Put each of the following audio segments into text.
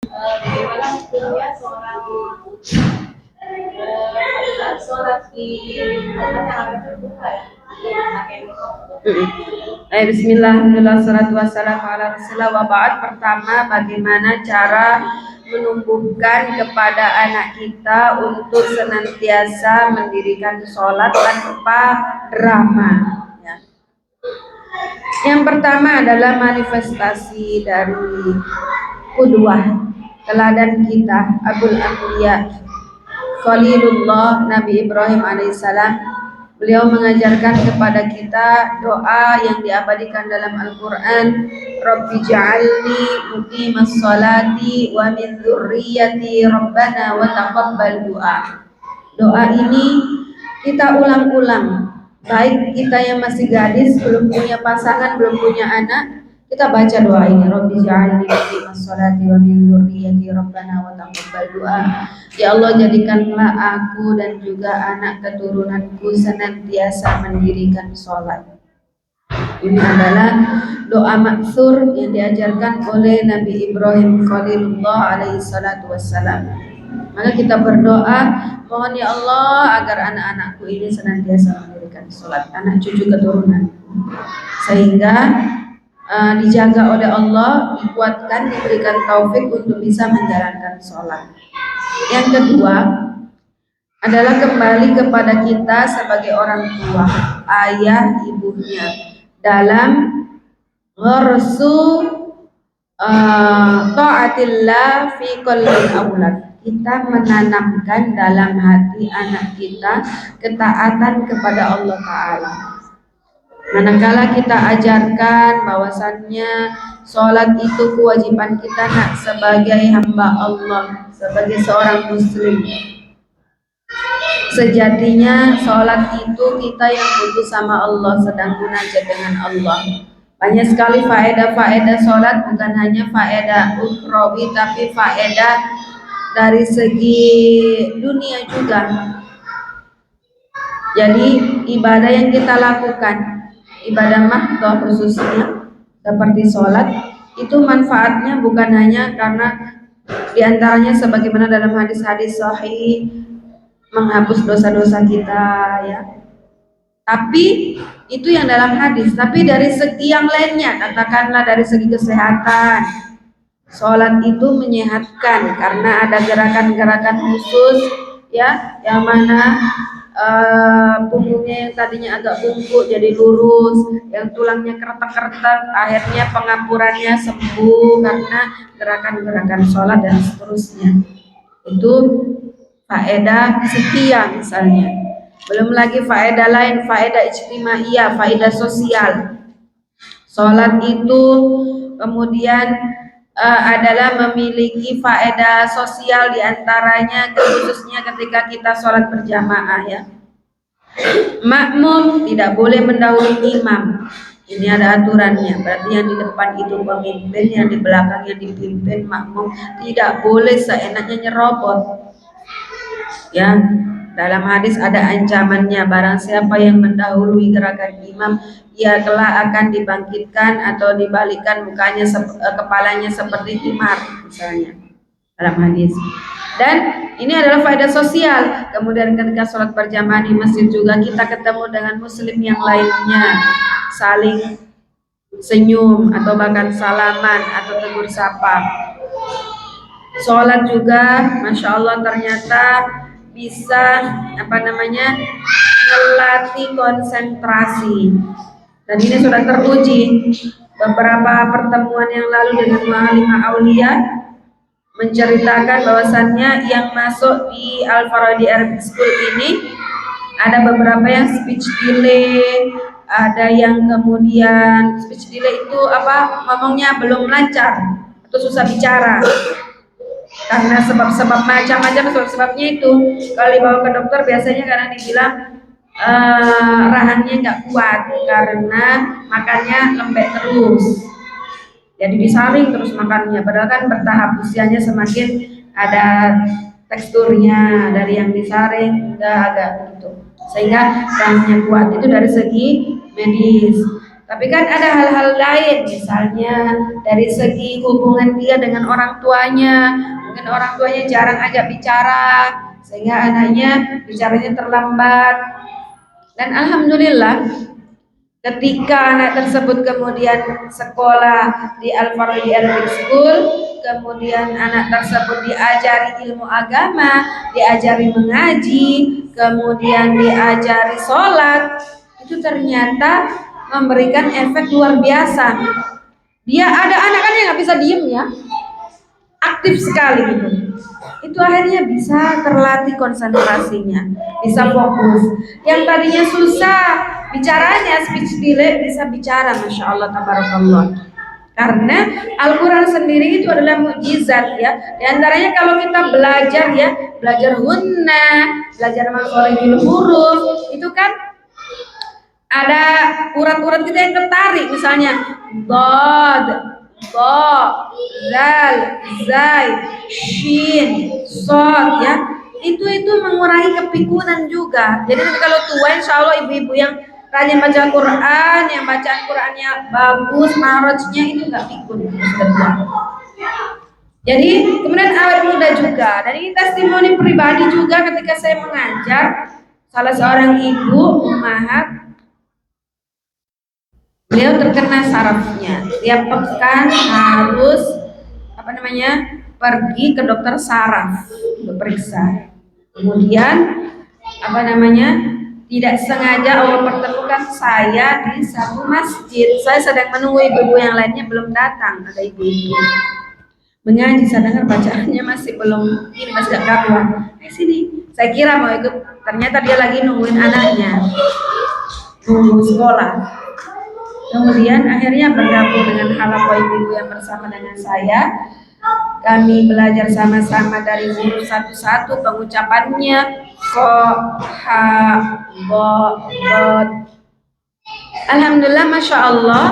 Bagaimana hukumnya seorang sholat di tempat yang agak terbuka ya? Bismillah, alhamdulillah, salatu wassalamu ala rasulillah wa ba'd. Pertama, bagaimana cara menumbuhkan kepada anak kita untuk senantiasa mendirikan sholat tanpa drama ya. Yang pertama adalah manifestasi dari qudwah, teladan kita Abul Anbiya Khalilullah Nabi Ibrahim alaihissalam. Beliau mengajarkan kepada kita doa yang diabadikan dalam Al-Quran, Rabbi ja'alni muqimas salati wa min dzurriyyati rabbana wa taqabbal du'a. Doa ini kita ulang-ulang, baik kita yang masih gadis, belum punya pasangan, belum punya anak, kita baca doa ini, Rabbi ja'alni muqimas salati wa min dzurriyyati rabbana wa taqabbal du'a. Ya Allah, jadikanlah aku dan juga anak keturunanku senantiasa mendirikan sholat. Ini adalah doa maksur yang diajarkan oleh Nabi Ibrahim Khalilullah alaihi salatu wassalam. Maka kita berdoa, mohon ya Allah agar anak-anakku ini senantiasa mendirikan sholat, anak cucu keturunanku, sehingga dijaga oleh Allah, dikuatkan, diberikan taufik untuk bisa menjalankan sholat. Yang kedua adalah kembali kepada kita sebagai orang tua, ayah, ibunya, dalam gharsu ta'atillah fi qalbil aulad. Kita menanamkan dalam hati anak kita ketaatan kepada Allah Ta'ala. Manakala kita ajarkan bahwasannya sholat itu kewajiban kita nak sebagai hamba Allah, sebagai seorang muslim. Sejatinya sholat itu kita yang butuh sama Allah, sedang munajat dengan Allah. Banyak sekali faedah-faedah sholat, bukan hanya faedah ukhrawi, tapi faedah dari segi dunia juga. Jadi ibadah yang kita lakukan, ibadah mahdhah khususnya seperti sholat, itu manfaatnya bukan hanya karena diantaranya sebagaimana dalam hadis-hadis sahih menghapus dosa-dosa kita ya. Tapi itu yang dalam hadis, tapi dari segi yang lainnya, katakanlah dari segi kesehatan, sholat itu menyehatkan karena ada gerakan-gerakan khusus ya, yang mana punggungnya yang tadinya agak bungkuk jadi lurus, yang tulangnya keretak-keretak akhirnya pengampurannya sembuh karena gerakan-gerakan sholat dan seterusnya. Itu faedah setia misalnya. Belum lagi faedah lain, faedah ijtimaiyah, faedah sosial. Sholat itu kemudian adalah memiliki faedah sosial, diantaranya khususnya ketika kita sholat berjamaah ya. Makmum tidak boleh mendahului imam. Ini ada aturannya. Berarti yang di depan itu pemimpin, yang di belakangnya dipimpin makmum. Tidak boleh seenaknya nyerobot. Ya, dalam hadis ada ancamannya, barang siapa yang mendahului gerakan imam, ia kelak akan dibangkitkan atau dibalikkan mukanya kepalanya seperti himar misalnya dalam hadis. Dan ini adalah faedah sosial. Kemudian ketika sholat berjamaah di masjid juga kita ketemu dengan muslim yang lainnya, saling senyum atau bahkan salaman atau tegur sapa. Sholat juga, masya Allah, ternyata bisa melatih konsentrasi. Dan ini sudah teruji. Beberapa pertemuan yang lalu dengan Mu'alimah Aulia menceritakan bahwasannya yang masuk di Al-Faradi Arabic School ini ada beberapa yang speech delay, ada yang kemudian speech delay itu ngomongnya belum lancar atau susah bicara karena sebab-sebab macam-macam. Sebab-sebabnya itu kalau dibawa ke dokter biasanya karena dibilang rahangnya nggak kuat karena makannya lembek terus, jadi disaring terus makannya, padahal kan bertahap usianya semakin ada teksturnya dari yang disaring hingga agak gitu, sehingga rahangnya kuat. Itu dari segi medis. Tapi kan ada hal-hal lain, misalnya dari segi hubungan dia dengan orang tuanya, mungkin orang tuanya jarang ajak bicara, sehingga anaknya bicaranya terlambat. Dan alhamdulillah, ketika anak tersebut kemudian sekolah di Al-Faraidi Arabic School, kemudian anak tersebut diajari ilmu agama, diajari mengaji, kemudian diajari sholat, itu ternyata memberikan efek luar biasa. Dia ada anak kan yang nggak bisa diem ya, aktif sekali gitu. Itu akhirnya bisa terlatih konsentrasinya, bisa fokus. Yang tadinya susah bicaranya, speech delay, bisa bicara, masya Allah, tabarakallah. Karena Al-Quran sendiri itu adalah mukjizat ya. Di antaranya kalau kita belajar ya, belajar hunna, belajar makhorijul huruf, itu kan ada urat-urat kita yang tertarik, misalnya dad, ba, zal, zai, shin, sod ya. Itu mengurangi kepikunan juga. Jadi nanti kalau tua insya Allah ibu-ibu yang rajin baca Quran, yang bacaan Qurannya bagus, marojnya itu nggak pikun sudah tua. Jadi kemudian awet muda juga. Dan ini testimoni pribadi juga ketika saya mengajar, salah seorang ibu ummahat, beliau terkena sarafnya. Tiap pekan harus pergi ke dokter saraf untuk periksa. Kemudian tidak sengaja Allah pertemukan saya di satu masjid. Saya sedang menunggu ibu-ibu yang lainnya belum datang. Ada ibu-ibu mengaji, saya dengar bacaannya masih belum, ini masih gak karuan. Sini, saya kira mau ikut, ternyata dia lagi nungguin anaknya, nunggu sekolah. Kemudian akhirnya bergabung dengan halaqah ibu-ibu yang bersama dengan saya. Kami belajar sama-sama dari huruf satu-satu pengucapannya, ko, ha, bo, dot. Alhamdulillah, masya Allah,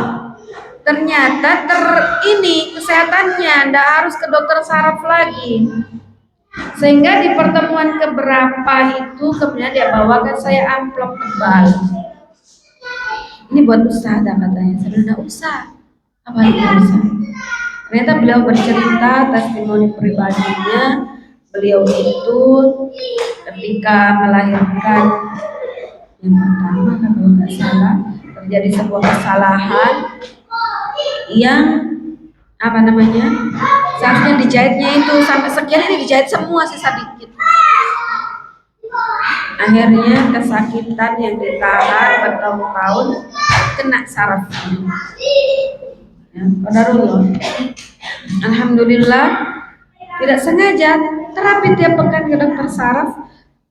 ternyata kesehatannya, tidak harus ke dokter saraf lagi. Sehingga di pertemuan keberapa itu kemudian dia bawakan saya amplop tebal. Ini buat usaha katanya. Saya bilang, enggak usah. Apa itu usah? Ternyata beliau bercerita testimoni pribadinya. Beliau itu ketika melahirkan yang pertama, kalau nggak salah, terjadi sebuah kesalahan yang seharusnya dijahitnya itu sampai sekian, ini dijahit semua sisa dikit. Akhirnya kesakitan yang ditahan bertahun-tahun kena sarafnya. Ya, qadarullah. Alhamdulillah, tidak sengaja terapi tiap pekan ke dokter saraf,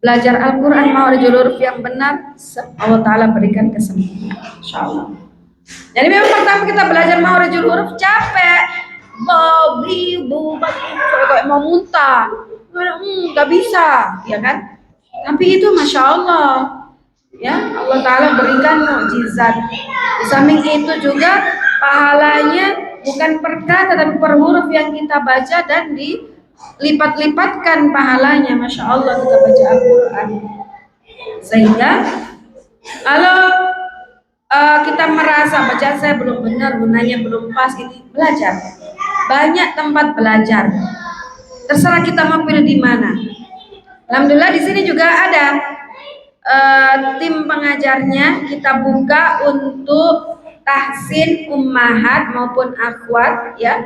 belajar Al-Quran makhorijul huruf yang benar, Allah Ta'ala berikan kesembuhan, insyaallah. Jadi memang pertama kita belajar makhorijul huruf capek, kayak mau muntah, nggak bisa, ya kan? Tapi itu masya Allah, ya Allah Ta'ala berikan mukjizat. Di samping itu juga pahalanya bukan per kata tapi per huruf yang kita baca, dan dilipat-lipatkan pahalanya, masya Allah kita baca Al-Quran. Sehingga kalau kita merasa bacaan saya belum benar, gunanya belum pas, ini belajar. Banyak tempat belajar. Terserah kita mau pilih di mana. Alhamdulillah di sini juga ada tim pengajarnya. Kita buka untuk tahsin ummahat maupun akhwat ya,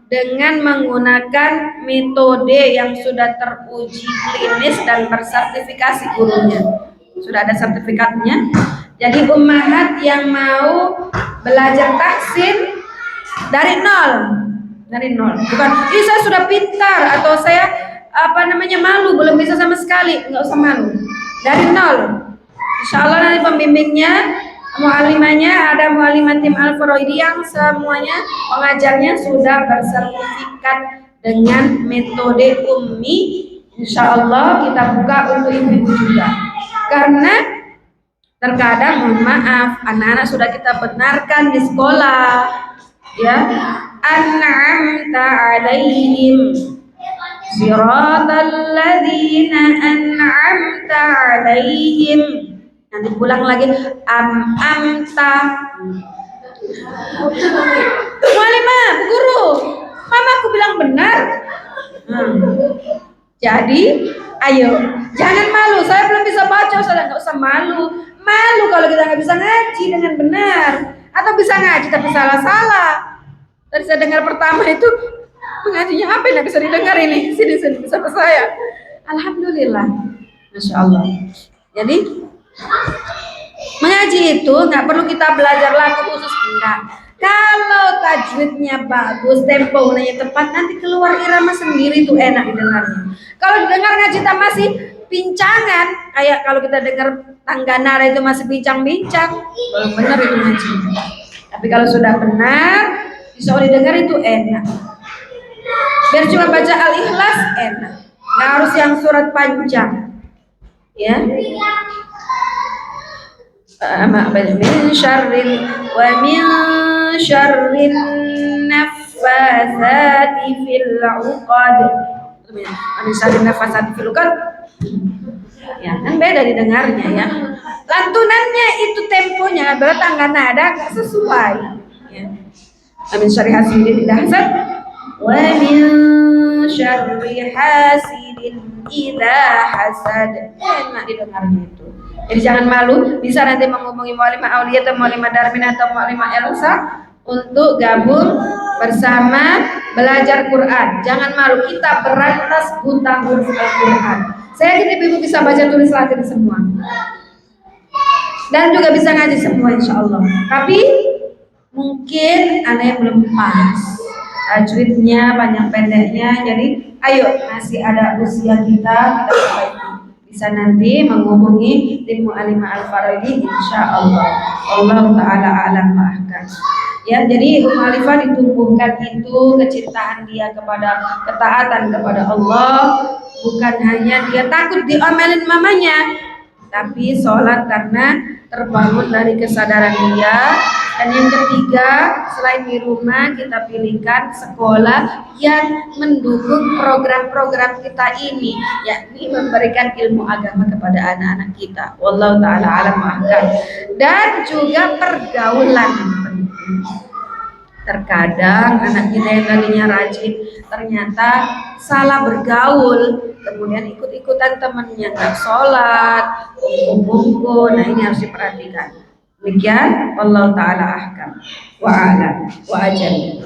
dengan menggunakan metode yang sudah teruji klinis dan bersertifikasi gurunya. Sudah ada sertifikatnya. Jadi ummahat yang mau belajar tahsin dari nol, bukan ini saya sudah pintar atau saya malu belum bisa sama sekali, nggak usah malu, dari nol. Insya Allah nanti pembimbingnya, mu'alimanya, ada mu'alimat tim Al-Faraidi yang semuanya pengajarnya sudah bersertifikat dengan metode ummi. Insya Allah kita buka untuk ibu-ibu juga, karena terkadang mohon maaf anak-anak sudah kita benarkan di sekolah ya, an'amta alaihim siratal ladzina an'amta alaihim, Nanti pulang lagi amta. Mualimah, Bu Guru, mama aku bilang benar. Jadi, ayo, jangan malu. Saya belum bisa baca, Ustaz, nggak usah malu. Malu kalau kita nggak bisa ngaji dengan benar, atau bisa ngaji tapi salah-salah. Tadi saya dengar pertama itu mengajinya apa yang bisa didengar ini? Sini bisa saya. Alhamdulillah, masya Allah. Jadi mengaji itu nggak perlu kita belajar lagu khusus, enggak. Kalau tajwidnya bagus, temponya tepat, nanti keluar irama sendiri tuh enak didengarnya. Kalau didengar ngaji kita masih pincangan, kayak kalau kita dengar tangga nara itu masih bincang-bincang, belum benar itu ngaji. Tapi kalau sudah benar, bisa didengar itu enak. Biar cuma baca Al-Ikhlas enak, nggak harus yang surat panjang, ya. min syarrin nafasati fil 'uqad. Min syarrin nafasati fil 'uqad. Ya, kan beda didengarnya ya. Lantunannya itu temponya bertangga nada nggak sesuai. Ya. Min syarri hasidin idza hasad wa min syarri hasidin idza hasad. Enak didengarnya itu. Jadi jangan malu, bisa nanti menghubungi Mu'allimah Aulia atau Mu'allimah Darmin atau Mu'allimah Elsa untuk gabung bersama belajar Quran. Jangan malu, kita berantas buta huruf Al-Quran. Saya yakin ibu bisa baca tulis Latin semua. Dan juga bisa ngaji semua insya Allah. Tapi mungkin aneh belum pas. Tajwidnya panjang pendeknya, jadi ayo masih ada usia kita perbaiki. Bisa nanti menghubungi tim Mu'allimah Al-Faridi insya Allah. Allah Ta'ala alam ma'ahkan. Ya, jadi Alifah ditumbuhkan itu kecintaan dia kepada ketaatan kepada Allah, bukan hanya dia takut diomelin mamanya, tapi sholat karena terbangun dari kesadaran dia. Dan yang ketiga, selain di rumah kita pilihkan sekolah yang mendukung program-program kita ini, yakni memberikan ilmu agama kepada anak-anak kita. Wallahu ta'ala alam ma'ahkan. Dan juga pergaulan. Terkadang anak kita yang tadinya rajin ternyata salah bergaul, kemudian ikut-ikutan temannya nggak sholat, kumpul-kumpul. Nah ini harus diperhatikan. Demikian, Allah Ta'ala ahkam wa alam wa ajal.